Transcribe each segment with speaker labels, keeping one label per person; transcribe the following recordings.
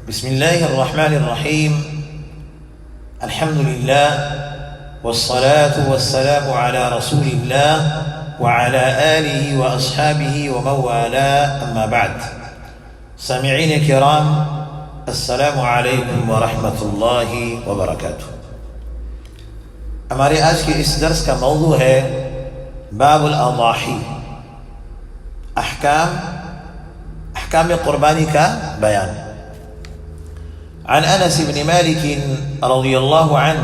Speaker 1: بسم الله الرحمن الرحيم. الحمد لله والصلاة والسلام على رسول الله وعلى آله وأصحابه ومن والاه، أما بعد. سامعين الكرام، السلام علیکم ورحمۃ اللہ وبرکاتہ. ہمارے آج کے اس درس کا موضوع ہے باب الاضاحی، احکام قربانی کا بیان. عن انس بن مالك رضی اللہ عنہ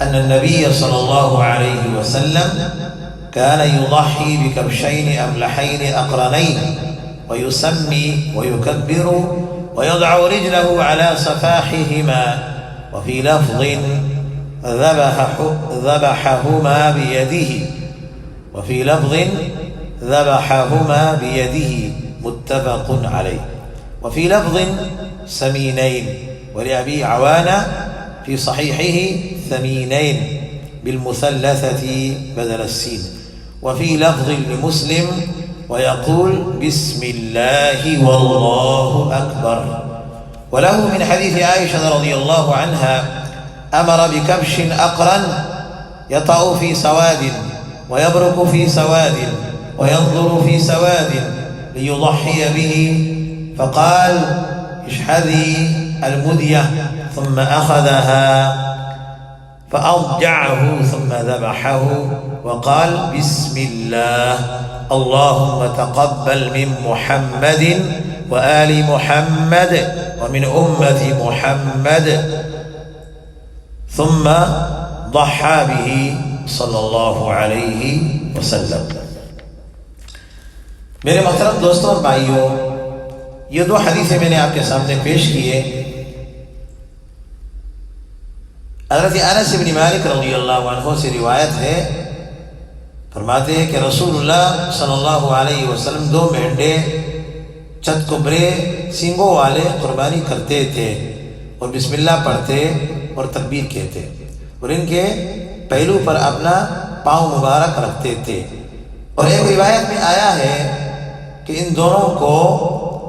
Speaker 1: ان النبي صلی اللہ علیہ وسلم كان يضحي بكبشين أملحين أقرنين ويسمي ويكبر ويضع رجله على صفاحهما، وفي لفظ ذبحهما بيده متفق عليه. وفي لفظ سمينين، ولأبي عوانة في صحيحه ثمينين بالمثلثة بدل السين. وفي لفظ لمسلم ويقول بسم الله والله أكبر. وله من حديث عائشة رضي الله عنها أمر بكبش أقرن يطأ في سواد ويبرك في سواد وينظر في سواد ليضحي به، فقال اشحذي المدية، ثم أخذها فأضجعه ثم ذبحه وقال بسم الله اللهم تقبل من محمد وآل محمد ومن أمة محمد، ثم ضحى به صلی اللہ علیہ وسلم. میرے محترم دوستوں اور بھائیوں، یہ دو حدیثیں میں نے آپ کے سامنے پیش کیے. حضرت انس بن مالک رضی اللہ عنہ سے روایت ہے، فرماتے ہیں کہ رسول اللہ صلی اللہ علیہ وسلم 2 مینڈے چت کبرے سینگوں والے قربانی کرتے تھے اور بسم اللہ پڑھتے اور تکبیر کہتے، اور ان کے پہلو پر اپنا پاؤں مبارک رکھتے تھے. اور ایک روایت میں آیا ہے کہ ان دونوں کو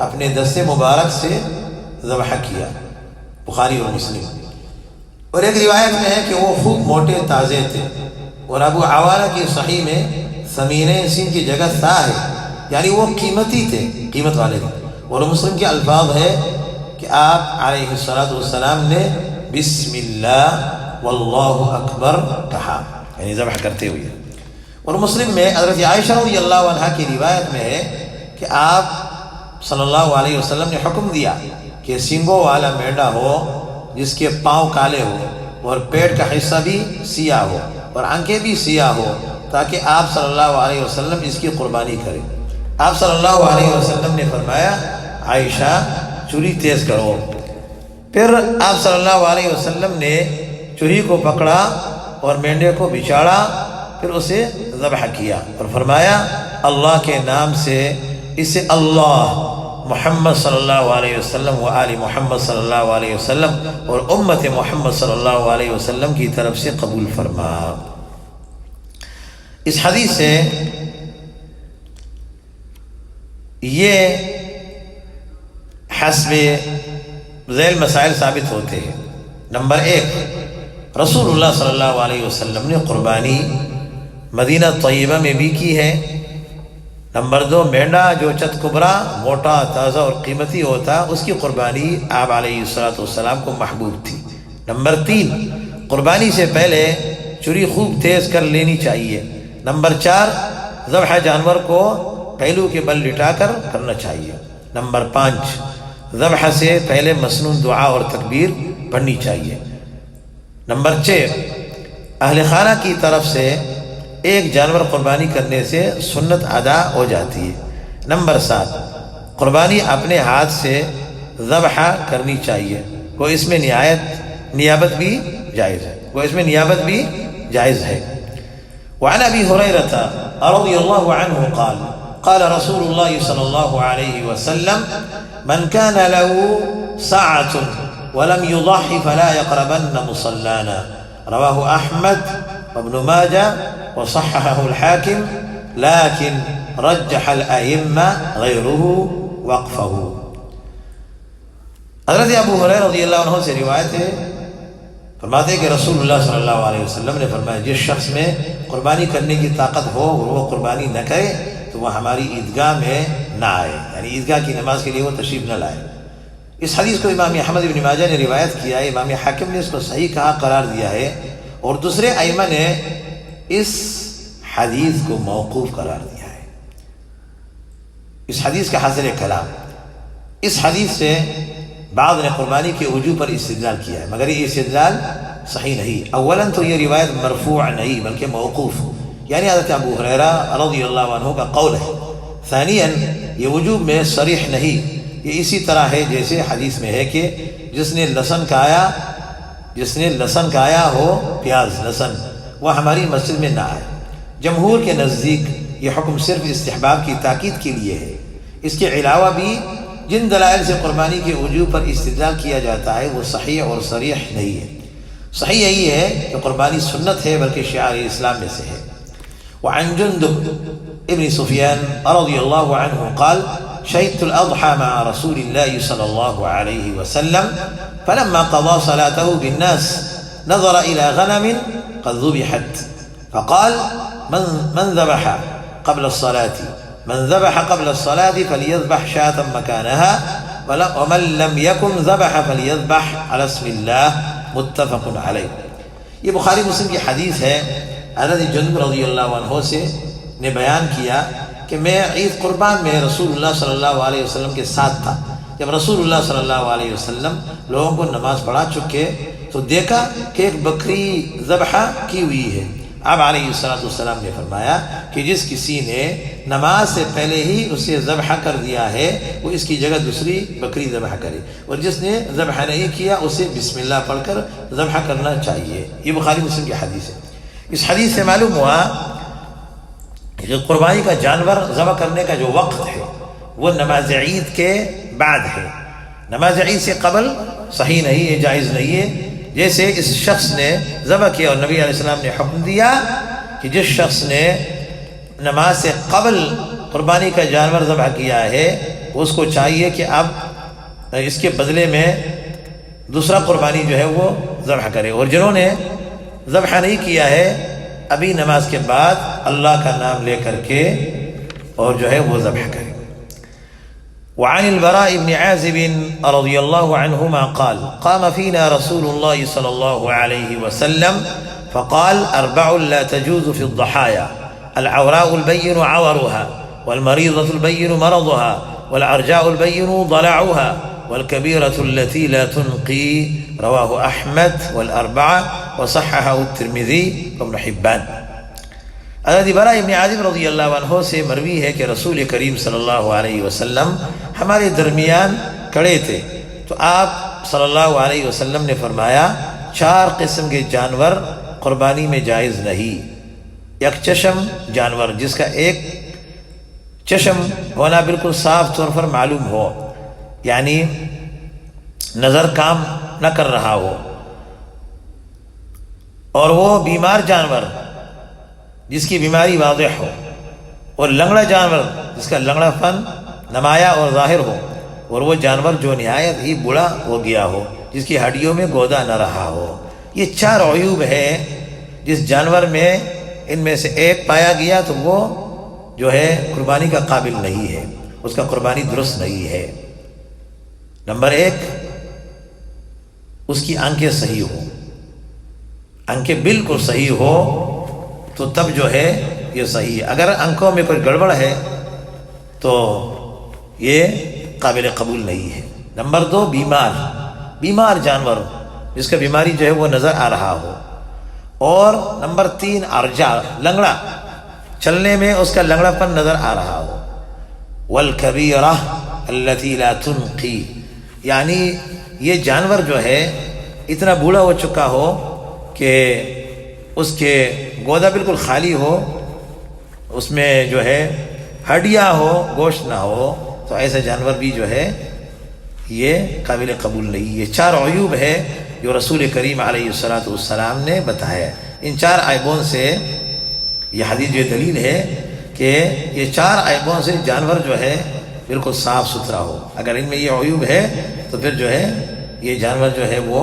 Speaker 1: اپنے دست مبارک سے ذبح کیا، بخاری اور مسلم. اور ایک روایت میں ہے کہ وہ خوب موٹے تازے تھے، اور ابو عوانہ کی صحیح میں ثمینین سین کی جگہ تھا ہے، یعنی وہ قیمتی تھے، قیمت والے تھے. اور مسلم کے الفاظ ہے کہ آپ علیہ السلام نے بسم اللہ واللہ اکبر کہا، یعنی ذبح کرتے ہوئے. اور مسلم میں حضرت عائشہ رضی اللہ عنہ کی روایت میں ہے کہ آپ صلی اللہ علیہ وسلم نے حکم دیا کہ سینگوں والا مینڈا ہو جس کے پاؤں کالے ہو اور پیٹ کا حصہ بھی سیاہ ہو اور آنکھیں بھی سیاہ ہو، تاکہ آپ صلی اللہ علیہ وسلم اس کی قربانی کریں. آپ صلی اللہ علیہ وسلم نے فرمایا عائشہ چوری تیز کرو. پھر آپ صلی اللہ علیہ وسلم نے چوری کو پکڑا اور مینڈے کو بچاڑا، پھر اسے ذبح کیا اور فرمایا اللہ کے نام سے اسے اللہ محمد صلی اللہ علیہ وسلم و آل محمد صلی اللہ علیہ وسلم اور امت محمد صلی اللہ علیہ وسلم کی طرف سے قبول فرما. اس حدیث سے یہ حسب ذیل مسائل ثابت ہوتے ہیں. نمبر 1، رسول اللہ صلی اللہ علیہ وسلم نے قربانی مدینہ طیبہ میں بھی کی ہے. نمبر 2، مینڈا جو چت کبرا موٹا تازہ اور قیمتی ہوتا اس کی قربانی آپ علیہ السلام کو محبوب تھی. نمبر 3، قربانی سے پہلے چوری خوب تیز کر لینی چاہیے. نمبر 4، ذبح جانور کو پہلو کے بل لٹا کر کرنا چاہیے. نمبر 5، ذبح سے پہلے مسنون دعا اور تکبیر پڑھنی چاہیے. نمبر 6، اہل خانہ کی طرف سے ایک جانور قربانی کرنے سے سنت ادا ہو جاتی ہے. نمبر 7، قربانی اپنے ہاتھ سے ذبح کرنی چاہیے، وہ اس میں نیابت بھی جائز ہے. وعن ابی ہریرہ رضی اللہ عنہ قال قال رسول اللہ صلی اللہ علیہ وسلم من كان له ساعة ولم يضحي فلا يقربن مصلانا، رواه احمد وابن ماجہ وصححه الحاكم لكن رجح الأئمة غيره وقفه. حضرت ابو ہریرہ رضی اللہ عنہ سے روایت ہے، فرماتے ہیں کہ رسول اللہ صلی اللہ علیہ وسلم نے فرمایا جس شخص میں قربانی کرنے کی طاقت ہو اور وہ قربانی نہ کرے تو وہ ہماری عیدگاہ میں نہ آئے، یعنی عیدگاہ کی نماز کے لیے وہ تشریف نہ لائے۔ اس حدیث کو امام احمد بن ماجہ نے روایت کیا ہے، امام حاکم نے اس کو صحیح کہا قرار دیا ہے، اور دوسرے ائمہ نے اس حدیث کو موقوف قرار دیا ہے۔ اس حدیث کا حاصل کلام، اس حدیث سے بعض نے قربانی کے وجوب پر استدلال کیا ہے، مگر یہ استدلال صحیح نہیں۔ اولاً تو یہ روایت مرفوع نہیں بلکہ موقوف، یعنی حضرت ابو ہریرہ رضی اللہ عنہ کا قول ہے۔ ثانیاً یہ وجوب میں صریح نہیں، یہ اسی طرح ہے جیسے حدیث میں ہے کہ جس نے لہسن کھایا ہو، پیاز لہسن، وہ ہماری مسجد میں نہ آئے۔ جمہور کے نزدیک یہ حکم صرف استحباب کی تاکید کے لیے ہے، اس کے علاوہ بھی جن دلائل سے قربانی کے وجوب پر استدلال کیا جاتا ہے وہ صحیح اور صریح نہیں ہے۔ صحیح یہی ہے کہ قربانی سنت ہے بلکہ شعار اسلام میں سے ہے۔ وعن جندب ابن سفیان رضی اللہ عنہ قال شهدت الأضحى مع رسول الله صلى الله عليه وسلم فلما قضى صلاته بالناس نظر إلى غنم قد ذبحت فقال من ذبح قبل الصلاة فليذبح شاة مكانها ومن لم يكن ذبح فليذبح على اسم الله متفق علیہ۔ یہ بخاری مسلم کی حدیث ہے۔ حضرت جندب رضی اللہ عنہ سے نے بیان کیا کہ میں عید قربان میں رسول اللہ صلی اللہ علیہ وسلم کے ساتھ تھا۔ جب رسول اللہ صلی اللہ علیہ وسلم لوگوں کو نماز پڑھا چکے تو دیکھا کہ ایک بکری ذبح کی ہوئی ہے۔ آپ علیہ السلام نے فرمایا کہ جس کسی نے نماز سے پہلے ہی اسے ذبح کر دیا ہے وہ اس کی جگہ دوسری بکری ذبح کرے، اور جس نے ذبح نہیں کیا اسے بسم اللہ پڑھ کر ذبح کرنا چاہیے۔ یہ بخاری مسلم کی حدیث ہے۔ اس حدیث سے معلوم ہوا کہ قربانی کا جانور ذبح کرنے کا جو وقت ہے وہ نماز عید کے بعد ہے، نماز عید سے قبل صحیح نہیں ہے، جائز نہیں ہے۔ جیسے اس شخص نے ذبح کیا اور نبی علیہ السلام نے حکم دیا کہ جس شخص نے نماز سے قبل قربانی کا جانور ذبح کیا ہے اس کو چاہیے کہ اب اس کے بدلے میں دوسرا قربانی جو ہے وہ ذبح کرے، اور جنہوں نے ذبح نہیں کیا ہے ابھی نماز کے بعد اللہ کا نام لے کر کے اور جو ہے وہ ذبح کرے۔ وعن البراء بن عازب رضي الله عنهما قال قام فينا رسول الله صلى الله عليه وسلم فقال أربع لا تجوز في الضحايا العوراء البين عورها والمريضة البين مرضها والعرجاء البين ضلعها والكبيرة التي لا تنقي رواه أحمد والأربعة وصححه الترمذي وابن حبان۔ حضرت براء ابن عازب رضی اللہ عنہ سے مروی ہے کہ رسول کریم صلی اللہ علیہ وسلم ہمارے درمیان کھڑے تھے تو آپ صلی اللہ علیہ وسلم نے فرمایا 4 قسم کے جانور قربانی میں جائز نہیں۔ یک چشم جانور جس کا ایک چشم ہونا بالکل صاف طور پر معلوم ہو، یعنی نظر کام نہ کر رہا ہو، اور وہ بیمار جانور جس کی بیماری واضح ہو، اور لنگڑا جانور جس کا لنگڑا پن نمایاں اور ظاہر ہو، اور وہ جانور جو نہایت ہی بوڑھا ہو گیا ہو جس کی ہڈیوں میں گودا نہ رہا ہو۔ یہ 4 عیوب ہیں جس جانور میں ان میں سے ایک پایا گیا تو وہ جو ہے قربانی کا قابل نہیں ہے، اس کا قربانی درست نہیں ہے۔ نمبر 1، اس کی آنکھیں صحیح ہو، آنکھیں بالکل صحیح ہو تو تب جو ہے یہ صحیح ہے۔ اگر آنکھوں میں کوئی گڑبڑ ہے تو یہ قابل قبول نہیں ہے۔ نمبر 2، بیمار جانور جس کا بیماری جو ہے وہ نظر آ رہا ہو، اور نمبر 3، ارجا لنگڑا، چلنے میں اس کا لنگڑا پن نظر آ رہا ہو، والکبیرہ التی لا تنقی، یعنی یہ جانور جو ہے اتنا بوڑھا ہو چکا ہو کہ اس کے گودا بالکل خالی ہو، اس میں جو ہے ہڈیاں ہو، گوشت نہ ہو، تو ایسا جانور بھی جو ہے یہ قابل قبول نہیں۔ یہ 4 عیوب ہے جو رسول کریم علیہ السلام نے بتایا۔ ان 4 عیبوں سے یہ حدیث جو دلیل ہے کہ یہ 4 عیبوں سے جانور جو ہے بالکل صاف ستھرا ہو، اگر ان میں یہ عیوب ہے تو پھر جو ہے یہ جانور جو ہے وہ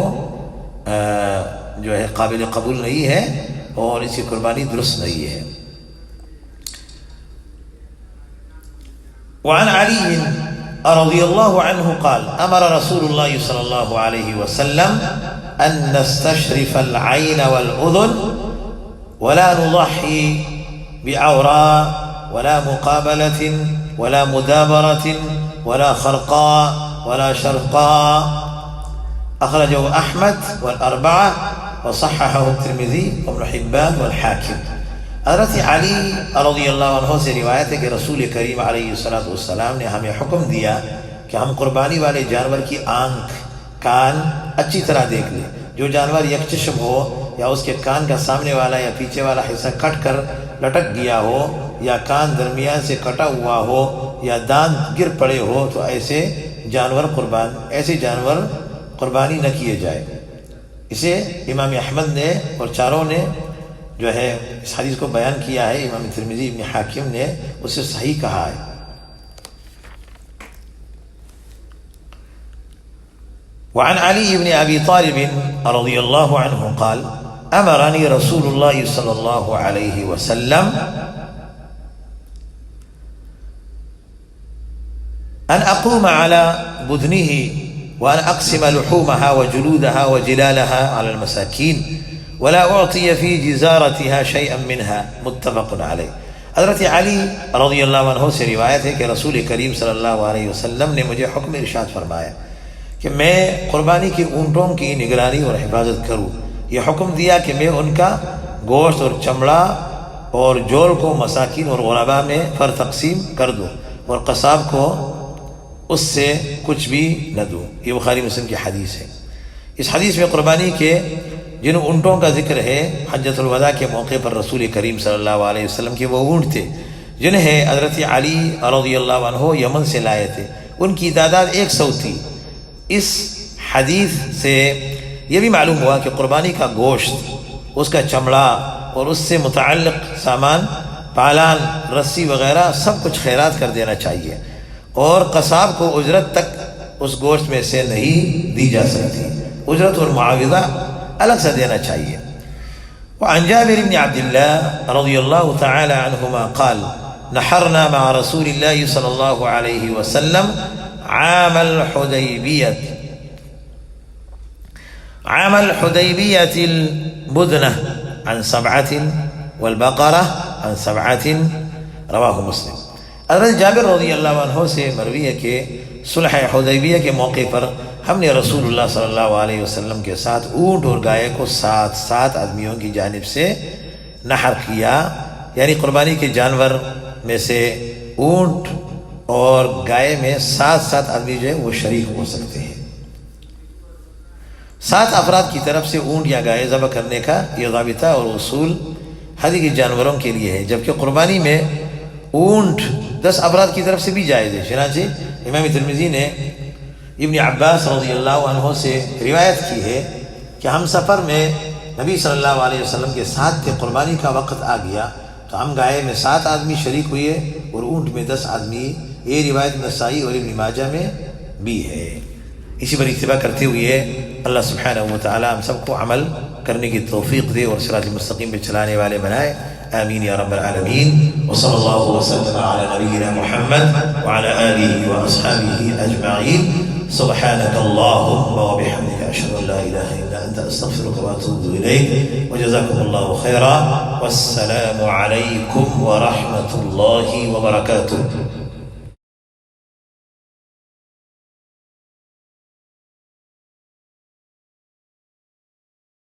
Speaker 1: جو ہے قابل قبول نہیں ہے اور اس کی قربانی درست نہیں ہے۔ وعن علی رضی اللہ عنہ قال امر رسول اللہ صلی اللہ علیہ وسلم ان نستشرف العین والاذن ولا نضحی بعوراء ولا مقابلة ولا مدابرة ولا خرقاء ولا شرقاء اخرجه احمد والاربعہ وصححه الترمذی وابن حبان والحاکم۔ حضرت علی رضی اللہ عنہ سے روایت ہے کہ رسول کریم علیہ السلام نے ہمیں حکم دیا کہ ہم قربانی والے جانور کی آنکھ کان اچھی طرح دیکھ لیں۔ جو جانور یک چشم ہو یا اس کے کان کا سامنے والا یا پیچھے والا حصہ کٹ کر لٹک گیا ہو یا کان درمیان سے کٹا ہوا ہو یا دانت گر پڑے ہو تو ایسے جانور قربانی نہ کیے جائے۔ اسے امام احمد نے اور چاروں نے جو ہے اس حدیث کو بیان کیا ہے۔ امام ترمذی ابن حاکم نے اسے صحیح کہا ہے۔ وعن علی بن ابی طالب رضی اللہ عنہ قال امرنی رسول اللہ صلی اللہ علیہ وسلم ان اقوم على بدنه وأن أقسم لحومها وجلودها وجلالها على المساكين ولا أعطي في جزارتها شيئا منها متفق عليه۔ حضرت علی رضی اللہ عنہ سے روایت ہے کہ رسول کریم صلی اللہ علیہ وسلم نے مجھے حکم ارشاد فرمایا کہ میں قربانی کی اونٹوں کی نگرانی اور حفاظت کروں۔ یہ حکم دیا کہ میں ان کا گوشت اور چمڑا اور جول کو مساکین اور غرباء میں پر تقسیم کر دوں اور قصاب کو اس سے کچھ بھی نہ دوں۔ یہ بخاری مسلم کی حدیث ہے۔ اس حدیث میں قربانی کے جن اونٹوں کا ذکر ہے، حجۃ الوداع کے موقع پر رسول کریم صلی اللہ علیہ وسلم کے وہ اونٹ تھے جنہیں حضرت علی رضی اللہ عنہ یمن سے لائے تھے۔ ان کی تعداد 100 تھی۔ اس حدیث سے یہ بھی معلوم ہوا کہ قربانی کا گوشت، اس کا چمڑا اور اس سے متعلق سامان، پالان، رسی وغیرہ سب کچھ خیرات کر دینا چاہیے، اور قصاب کو اجرت تک اس گوشت میں سے نہیں دی جا سکتی، اجرت اور معاوضہ الگ سے دینا چاہیے۔ وعن جابر بن عبد الله رضي الله تعالى عنهما قال نحرنا مع رسول الله صلى الله عليه وسلم عام الحديبية البدنة عن 7 والبقرة عن 7 رواه مسلم۔ حضرت جابر رضی اللہ عنہ سے مروی ہے کہ صلح حدیبیہ کے موقع پر ہم نے رسول اللہ صلی اللہ علیہ وسلم کے ساتھ اونٹ اور گائے کو 7 آدمیوں کی جانب سے نحر کیا، یعنی قربانی کے جانور میں سے اونٹ اور گائے میں 7 آدمی جو ہے وہ شریک ہو سکتے ہیں۔ 7 افراد کی طرف سے اونٹ یا گائے ذبح کرنے کا یہ ضابطہ اور اصول ہدی کے جانوروں کے لیے ہے، جبکہ قربانی میں اونٹ 10 افراد کی طرف سے بھی جائز ہے۔ چنانچہ امام ترمذی نے ابن عباس رضی اللہ عنہ سے روایت کی ہے کہ ہم سفر میں نبی صلی اللہ علیہ وسلم کے ساتھ تھے، قربانی کا وقت آ گیا تو ہم گائے میں 7 آدمی شریک ہوئے اور اونٹ میں 10 آدمی۔ یہ روایت نسائی اور ابن ماجہ میں بھی ہے۔ اسی پر اتباع کرتے ہوئے اللہ سبحانہ و تعالی ہم سب کو عمل کرنے کی توفیق دے اور صراط مستقیم پہ چلانے والے بنائے، آمین یا رب العالمین۔ وصلی اللہ وسلم علی نبینا محمد وعلى آلہ واصحابہ اجمعین۔ سبحانك اللهم وبحمدك أشهد أن لا إله إلا أنت أستغفرك وأتوب إليك وجزاكم الله خيرا والسلام عليكم ورحمة الله وبركاته۔